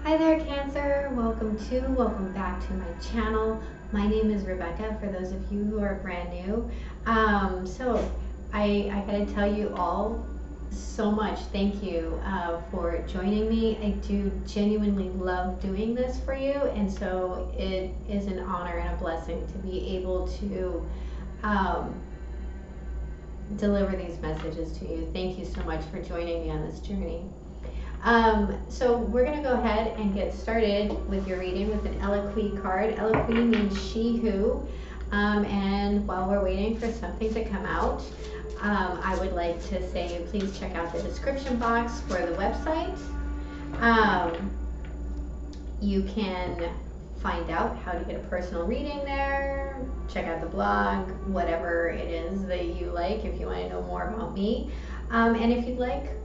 Hi there, Cancer. Welcome back to my channel. My name is Rebecca, for those of you who are brand new. I gotta tell you all so much thank you for joining me. I do genuinely love doing this for you, and so it is an honor and a blessing to be able to deliver these messages to you. Thank you so much for joining me on this journey. So we're going to go ahead and get started with your reading with an Eloquy card. Eloquy means she who, and while we're waiting for something to come out, I would like to say please check out the description box for the website. You can find out how to get a personal reading there, check out the blog, whatever it is that you like if you want to know more about me. And if you'd like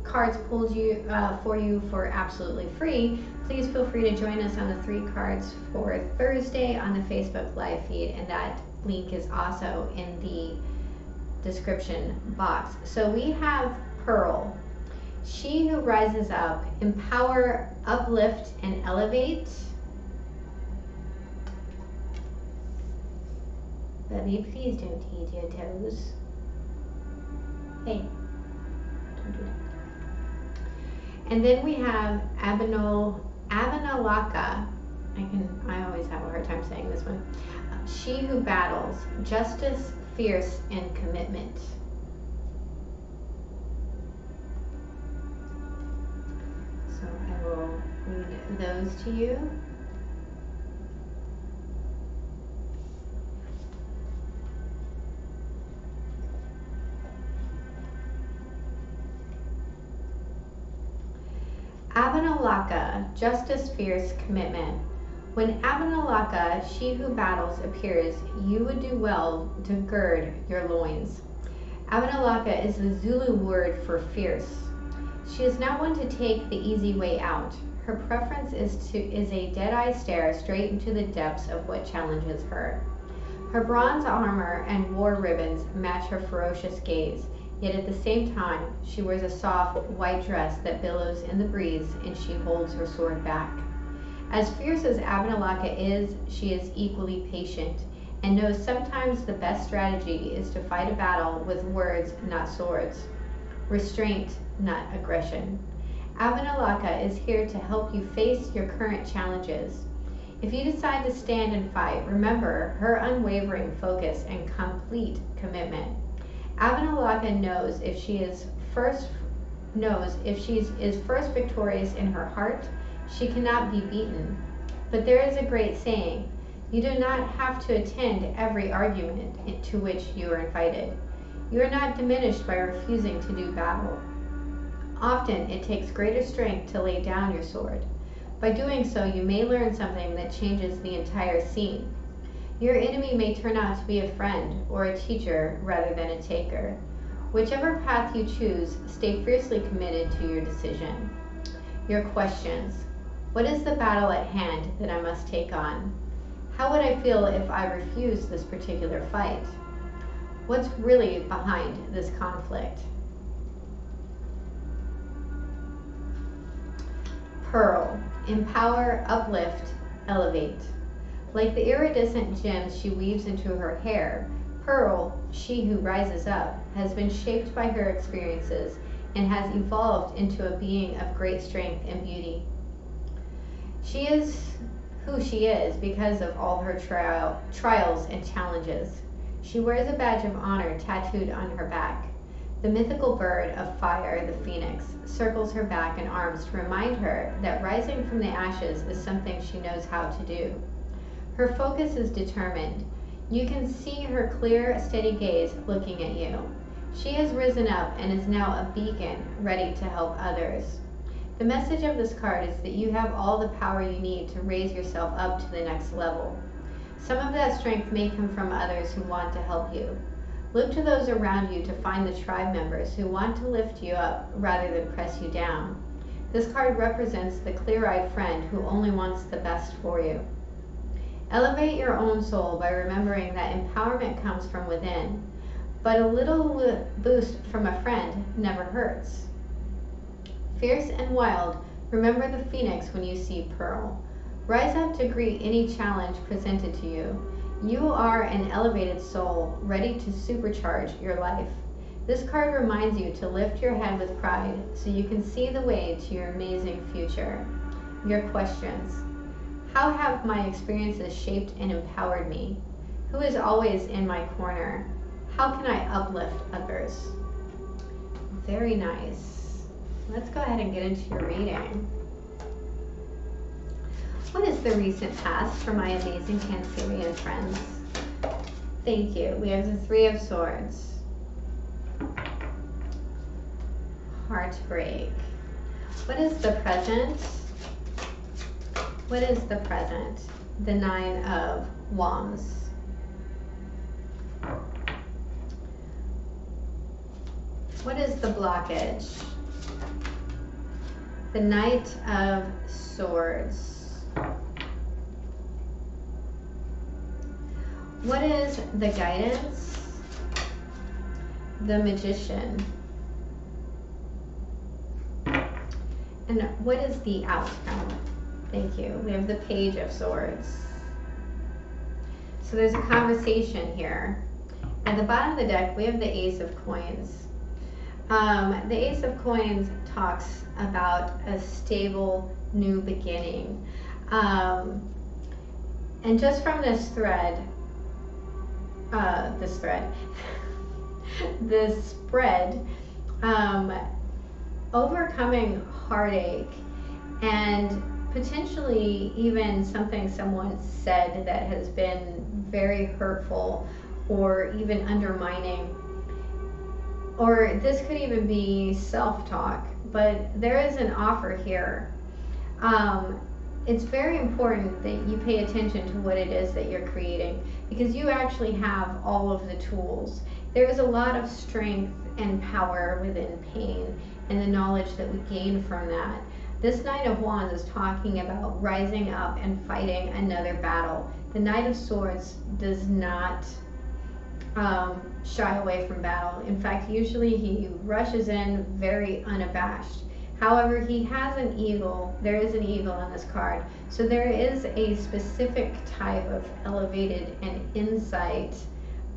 cards pulled for you for absolutely free, please feel free to join us on the 3 cards for Thursday on the Facebook live feed, and that link is also in the description box. So we have Pearl, she who rises up, empower, uplift, and elevate. Baby, please don't eat your toes. Hey, don't do that. And then we have Avanalaka. I always have a hard time saying this one. She who battles, justice, fierce, and commitment. So I will read those to you. Avanalaka, justice, fierce, commitment. When Avanalaka, she who battles, appears, you would do well to gird your loins. Avanalaka is the Zulu word for fierce. She is not one to take the easy way out. Her preference is a dead-eye stare straight into the depths of what challenges her. Her bronze armor and war ribbons match her ferocious gaze. Yet at the same time, she wears a soft, white dress that billows in the breeze, and she holds her sword back. As fierce as Avanalaka is, she is equally patient, and knows sometimes the best strategy is to fight a battle with words, not swords. Restraint, not aggression. Avanalaka is here to help you face your current challenges. If you decide to stand and fight, remember her unwavering focus and complete commitment. Avanalaka knows if she is first victorious in her heart, she cannot be beaten. But there is a great saying: you do not have to attend every argument to which you are invited. You are not diminished by refusing to do battle. Often it takes greater strength to lay down your sword. By doing so, you may learn something that changes the entire scene. Your enemy may turn out to be a friend or a teacher rather than a taker. Whichever path you choose, stay fiercely committed to your decision. Your questions. What is the battle at hand that I must take on? How would I feel if I refused this particular fight? What's really behind this conflict? Pearl, empower, uplift, elevate. Like the iridescent gems she weaves into her hair, Pearl, she who rises up, has been shaped by her experiences and has evolved into a being of great strength and beauty. She is who she is because of all her trials and challenges. She wears a badge of honor tattooed on her back. The mythical bird of fire, the phoenix, circles her back and arms to remind her that rising from the ashes is something she knows how to do. Her focus is determined. You can see her clear, steady gaze looking at you. She has risen up and is now a beacon, ready to help others. The message of this card is that you have all the power you need to raise yourself up to the next level. Some of that strength may come from others who want to help you. Look to those around you to find the tribe members who want to lift you up rather than press you down. This card represents the clear-eyed friend who only wants the best for you. Elevate your own soul by remembering that empowerment comes from within, but a little boost from a friend never hurts. Fierce and wild, Remember the phoenix when you see Pearl. Rise up to greet any challenge presented to you. You are an elevated soul, ready to supercharge your life. This card reminds you to lift your head with pride so you can see the way to your amazing future. Your questions. How have my experiences shaped and empowered me? Who is always in my corner? How can I uplift others? Very nice. Let's go ahead and get into your reading. What is the recent past for my amazing Cancerian friends? Thank you. We have the Three of Swords. Heartbreak. What is the present? What is the present? The Nine of Wands. What is the blockage? The Knight of Swords. What is the guidance? The Magician. And what is the outcome? Thank you. We have the Page of Swords. So there's a conversation here. At the bottom of the deck, we have the Ace of Coins. The Ace of Coins talks about a stable new beginning. And just from this thread, this spread, overcoming heartache and potentially even something someone said that has been very hurtful or even undermining, or this could even be self-talk, but there is an offer here. It's very important that you pay attention to what it is that you're creating, because you actually have all of the tools. There is a lot of strength and power within pain and the knowledge that we gain from that. This Knight of Wands is talking about rising up and fighting another battle. The Knight of Swords does not shy away from battle. In fact, usually he rushes in very unabashed. However, he has an eagle. There is an eagle on this card. So there is a specific type of elevated insight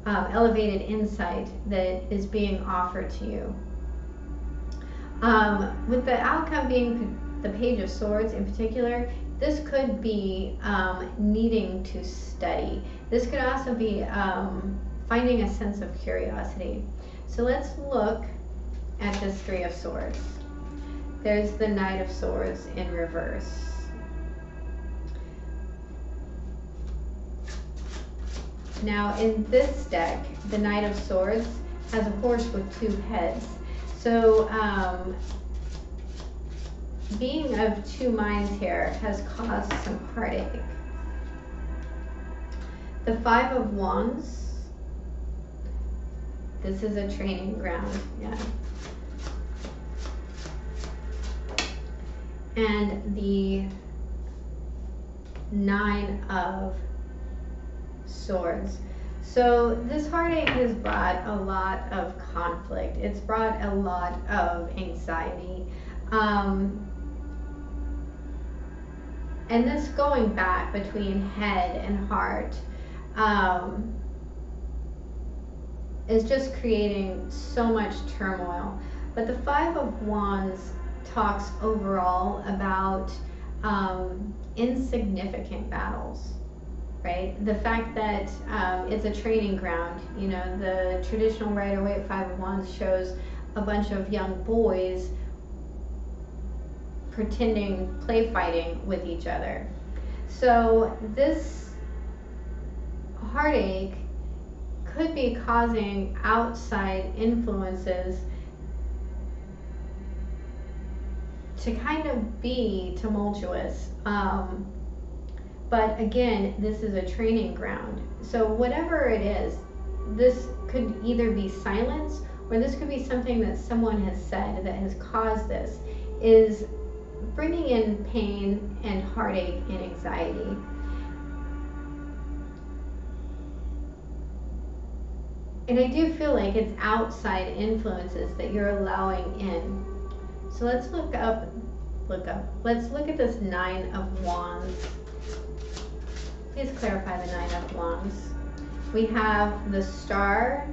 that is being offered to you. With the outcome being the Page of Swords in particular, this could be needing to study. This could also be finding a sense of curiosity. So let's look at this Three of Swords. There's the Knight of Swords in reverse. Now in this deck, the Knight of Swords has a horse with two heads. So being of two minds here has caused some heartache. The Five of Wands, this is a training ground, yeah. And the Nine of Swords. So this heartache has brought a lot of conflict. It's brought a lot of anxiety. And this going back between head and heart is just creating so much turmoil. But the Five of Wands talks overall about insignificant battles, right? The fact that it's a training ground. You know, the traditional Rider-Waite Five of Wands shows a bunch of young boys pretending play fighting with each other. So this heartache could be causing outside influences to kind of be tumultuous. But again, this is a training ground. So whatever it is, this could either be silence, or this could be something that someone has said that has caused this, is bringing in pain and heartache and anxiety. And I do feel like it's outside influences that you're allowing in. So let's look up look up. Let's look at this Nine of Wands. Please clarify the Nine of Wands. We have the Star,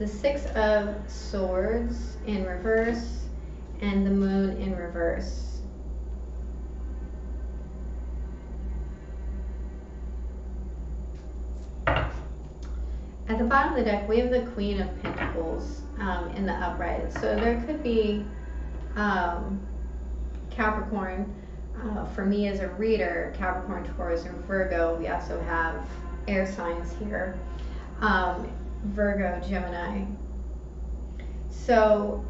the Six of Swords in reverse, and the Moon in reverse. At the bottom of the deck, we have the Queen of Pentacles in the upright. So there could be Capricorn. For me as a reader, Capricorn, Taurus, and Virgo. We also have air signs here. Virgo, Gemini. So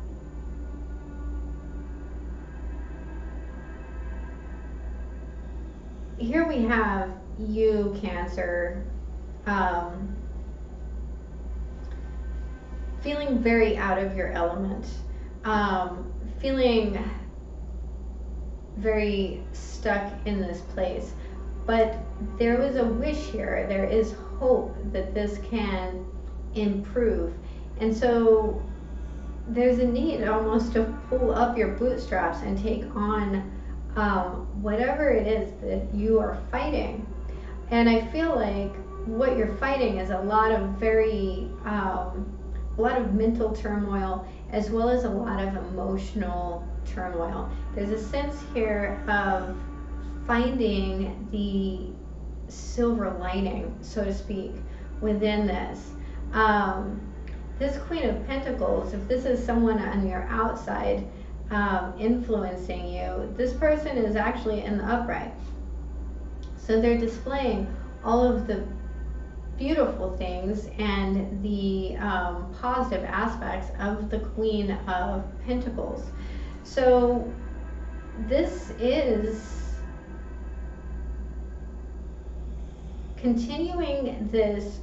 here we have you, Cancer, feeling very out of your element, feeling very stuck in this place. But there was a wish here. There is hope that this can improve. And so there's a need almost to pull up your bootstraps and take on whatever it is that you are fighting. And I feel like what you're fighting is a lot of mental turmoil, as well as a lot of emotional turmoil. There's a sense here of finding the silver lining, so to speak, within this. This Queen of Pentacles, if this is someone on your outside influencing you, this person is actually in the upright. So they're displaying all of the beautiful things and the positive aspects of the Queen of Pentacles. So this is continuing this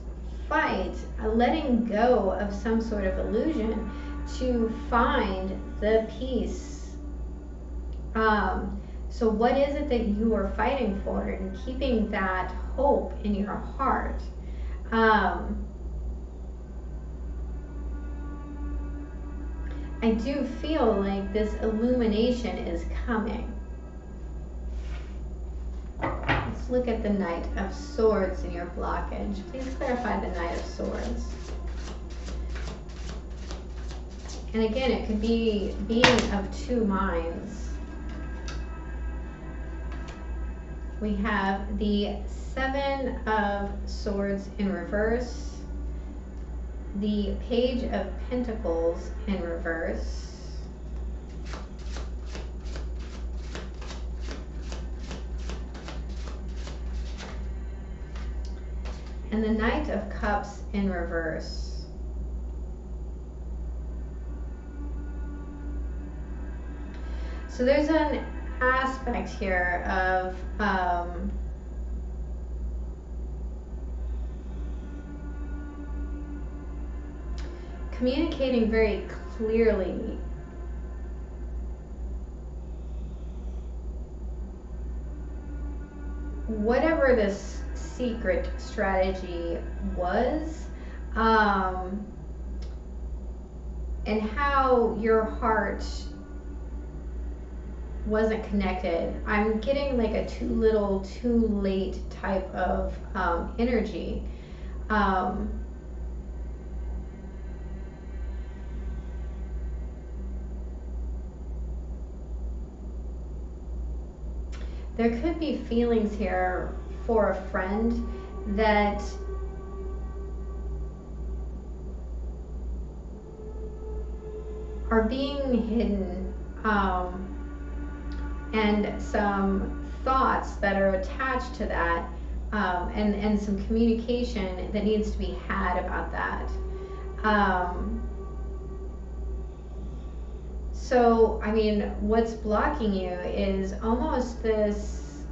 fight, letting go of some sort of illusion to find the peace. So what is it that you are fighting for, and keeping that hope in your heart? I do feel like this illumination is coming. Let's look at the Knight of Swords in your blockage. Please clarify the Knight of Swords. And again, it could be being of two minds. We have the Seven of Swords in reverse, the Page of Pentacles in reverse, and the Knight of Cups in reverse. So there's an aspect here of communicating very clearly whatever this secret strategy was, and how your heart wasn't connected. I'm getting like a too little, too late type of energy. There could be feelings here for a friend that are being hidden, and some thoughts that are attached to that, and some communication that needs to be had about that. So, I mean, what's blocking you is almost this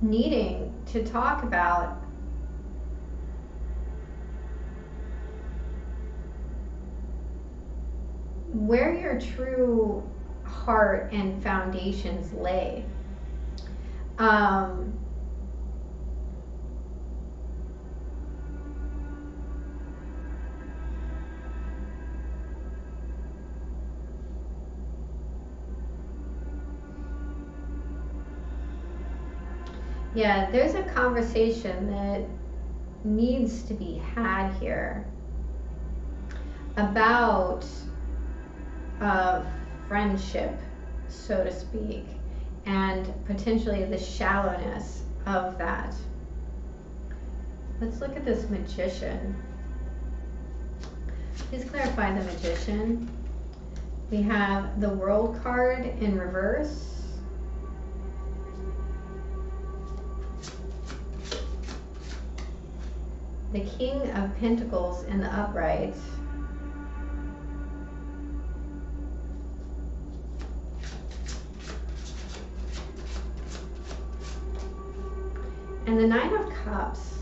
needing to talk about where your true heart and foundations lay. Yeah, there's a conversation that needs to be had here about friendship, so to speak, and potentially the shallowness of that. Let's look at this magician. Please clarify the magician. We have the World card in reverse. The King of Pentacles in the upright. And the Nine of Cups.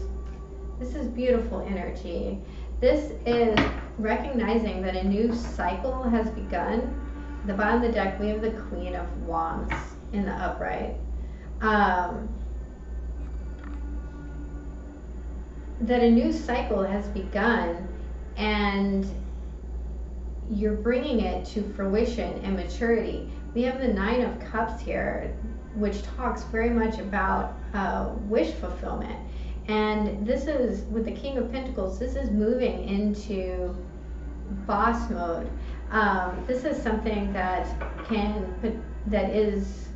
This is beautiful energy. This is recognizing that a new cycle has begun. At the bottom of the deck, we have the Queen of Wands in the upright. That a new cycle has begun, and you're bringing it to fruition and maturity. We have the Nine of Cups here, which talks very much about wish fulfillment. And this is, with the King of Pentacles, this is moving into boss mode. This is something that is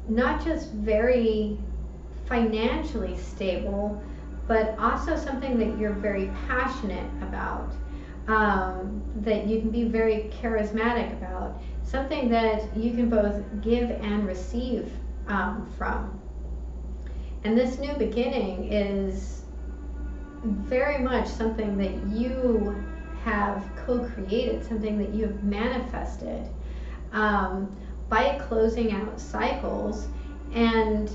not just very financially stable, but also something that you're very passionate about, that you can be very charismatic about, something that you can both give and receive from. And this new beginning is very much something that you have co-created, something that you have manifested by closing out cycles and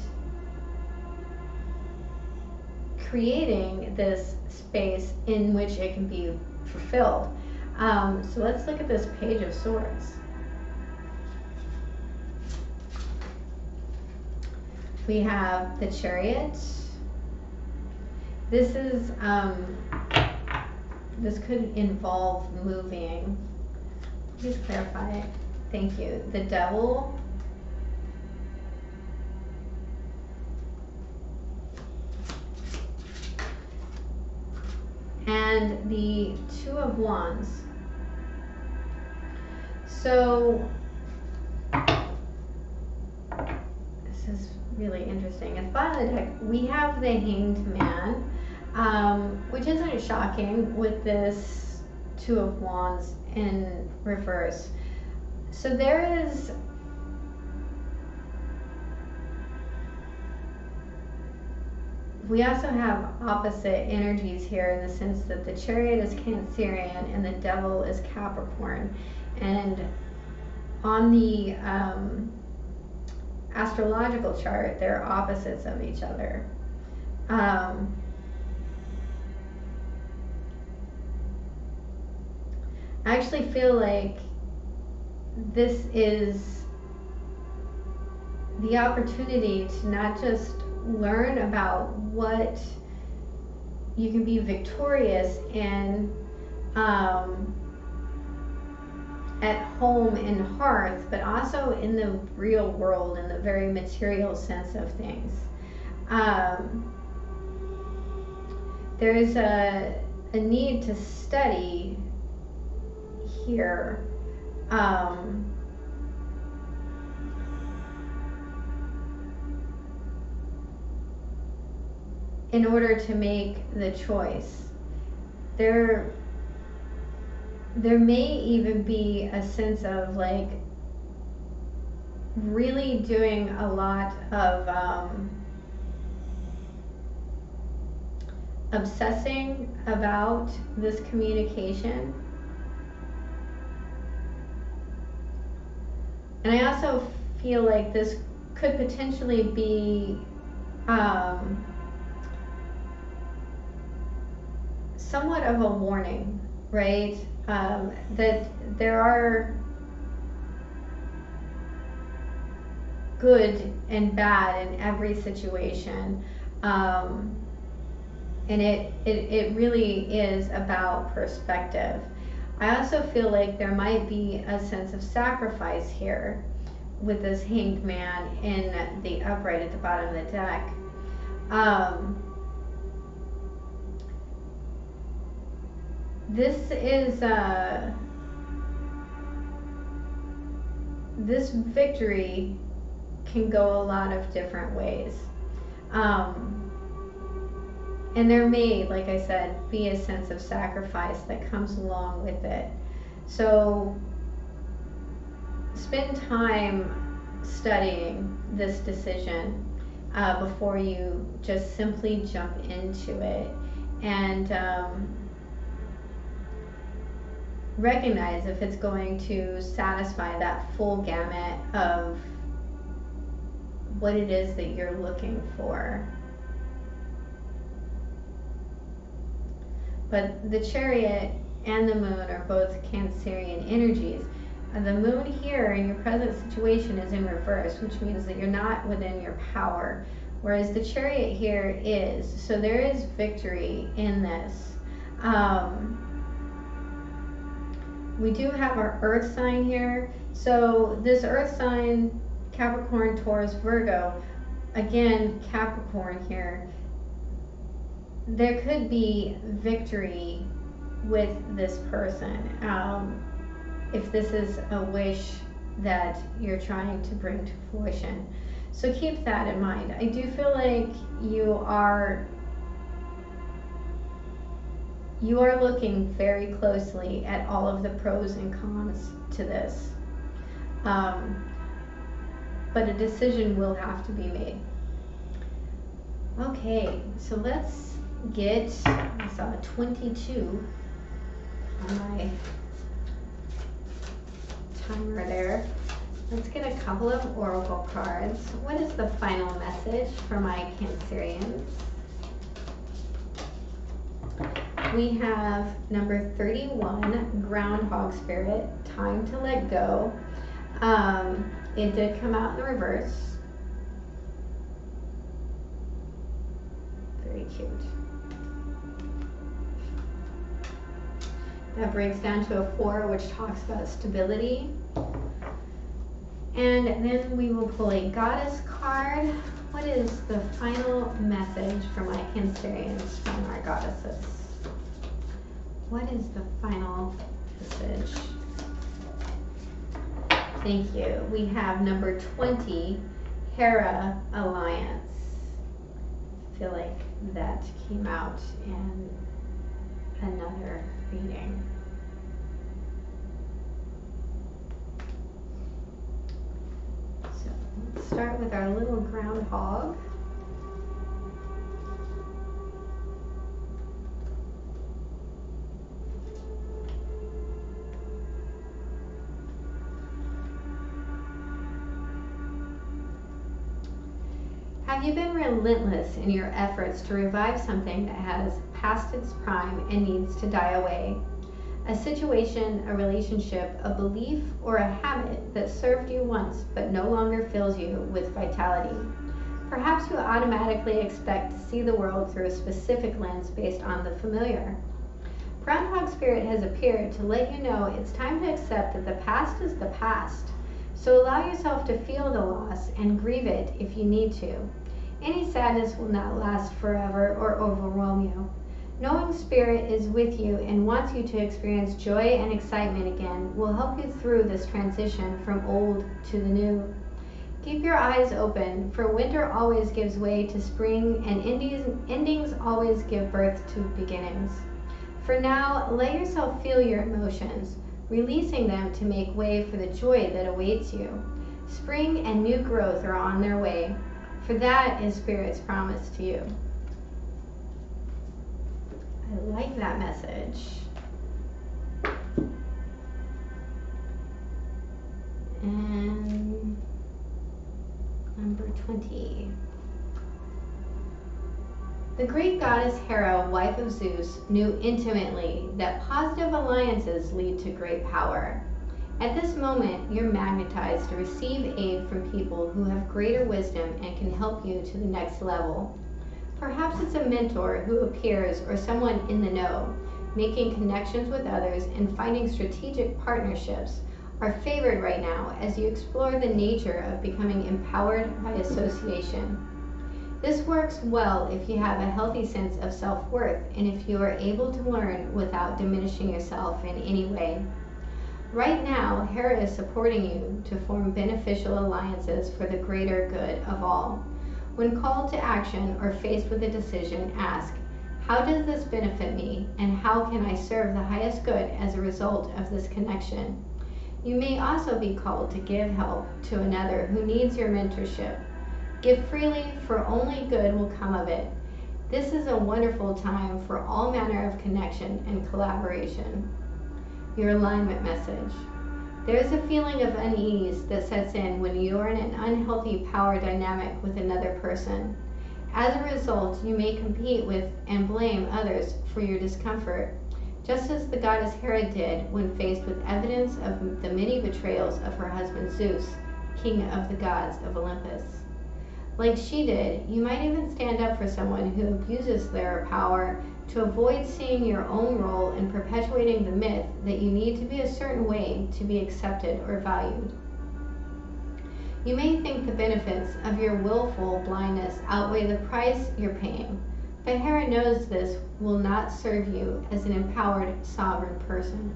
creating this space in which it can be fulfilled. So let's look at this Page of Swords. We have the Chariot. This is this could involve moving. Please clarify it. Thank you. The Devil. And the Two of Wands. So this is really interesting. At the bottom of the deck, we have the Hanged Man, which isn't shocking with this Two of Wands in reverse. So there is we also have opposite energies here, in the sense that the Chariot is Cancerian and the Devil is Capricorn. And on the astrological chart, they're opposites of each other. I actually feel like this is the opportunity to not just learn about what you can be victorious in at home and hearth, but also in the real world, in the very material sense of things. There's a need to study here. In order to make the choice. There may even be a sense of like really doing a lot of obsessing about this communication. And I also feel like this could potentially be somewhat of a warning, right? That there are good and bad in every situation. And it really is about perspective. I also feel like there might be a sense of sacrifice here, with this Hanged Man in the upright at the bottom of the deck. This is this victory can go a lot of different ways. And there may, like I said, be a sense of sacrifice that comes along with it. So spend time studying this decision before you just simply jump into it, and recognize if it's going to satisfy that full gamut of what it is that you're looking for. But the Chariot and the Moon are both Cancerian energies. The Moon here in your present situation is in reverse, which means that you're not within your power, whereas the Chariot here is. So there is victory in this. We do have our Earth sign here. So this Earth sign, Capricorn, Taurus, Virgo, again, Capricorn here. There could be victory with this person if this is a wish that you're trying to bring to fruition. So keep that in mind. I do feel like you are looking very closely at all of the pros and cons to this. But a decision will have to be made. Okay, so let's get, I saw a 22 on my timer there. Let's get a couple of oracle cards. What is the final message for my Cancerians? We have number 31, Groundhog Spirit, time to let go. It did come out in the reverse. Very cute. That breaks down to a 4, which talks about stability. And then we will pull a Goddess card. What is the final message for my Cancerians from our goddesses? What is the final message? Thank you. We have number 20, Hera Alliance. I feel like that came out in another reading. So let's start with our little groundhog. Have you been relentless in your efforts to revive something that has passed its prime and needs to die away? A situation, a relationship, a belief, or a habit that served you once but no longer fills you with vitality. Perhaps you automatically expect to see the world through a specific lens based on the familiar. Groundhog Spirit has appeared to let you know it's time to accept that the past is the past. So allow yourself to feel the loss and grieve it if you need to. Any sadness will not last forever or overwhelm you. Knowing Spirit is with you and wants you to experience joy and excitement again will help you through this transition from old to the new. Keep your eyes open, for winter always gives way to spring and endings always give birth to beginnings. For now, let yourself feel your emotions, releasing them to make way for the joy that awaits you. Spring and new growth are on their way, for that is Spirit's promise to you. I like that message. And number 20. The Greek goddess Hera, wife of Zeus, knew intimately that positive alliances lead to great power. At this moment, you're magnetized to receive aid from people who have greater wisdom and can help you to the next level. Perhaps it's a mentor who appears or someone in the know, making connections with others and finding strategic partnerships, are favored right now as you explore the nature of becoming empowered by association. This works well if you have a healthy sense of self-worth and if you are able to learn without diminishing yourself in any way. Right now, Hera is supporting you to form beneficial alliances for the greater good of all. When called to action or faced with a decision, ask, how does this benefit me, and how can I serve the highest good as a result of this connection? You may also be called to give help to another who needs your mentorship. Give freely, for only good will come of it. This is a wonderful time for all manner of connection and collaboration. Your alignment message. There is a feeling of unease that sets in when you are in an unhealthy power dynamic with another person. As a result, you may compete with and blame others for your discomfort, just as the goddess Hera did when faced with evidence of the many betrayals of her husband Zeus, king of the gods of Olympus. Like she did, you might even stand up for someone who abuses their power to avoid seeing your own role in perpetuating the myth that you need to be a certain way to be accepted or valued. You may think the benefits of your willful blindness outweigh the price you're paying, but Hera knows this will not serve you as an empowered, sovereign person.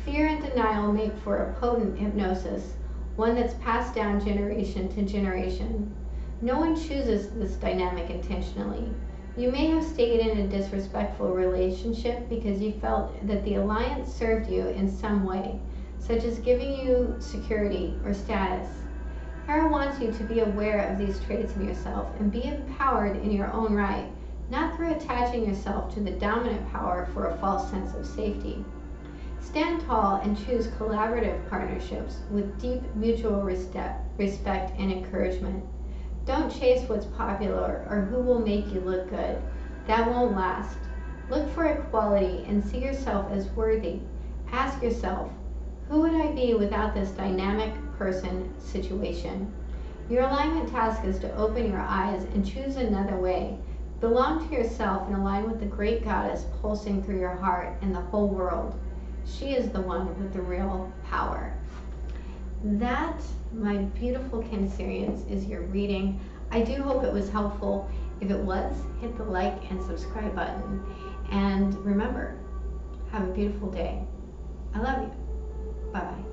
Fear and denial make for a potent hypnosis, one that's passed down generation to generation. No one chooses this dynamic intentionally. You may have stayed in a disrespectful relationship because you felt that the alliance served you in some way, such as giving you security or status. Hera wants you to be aware of these traits in yourself and be empowered in your own right, not through attaching yourself to the dominant power for a false sense of safety. Stand tall and choose collaborative partnerships with deep mutual respect and encouragement. Don't chase what's popular or who will make you look good. That won't last. Look for equality and see yourself as worthy. Ask yourself, who would I be without this dynamic person situation? Your alignment task is to open your eyes and choose another way. Belong to yourself and align with the great goddess pulsing through your heart and the whole world. She is the one with the real power. That, my beautiful Cancerians, is your reading. I do hope it was helpful. If it was, hit the like and subscribe button. And remember, have a beautiful day. I love you. Bye-bye.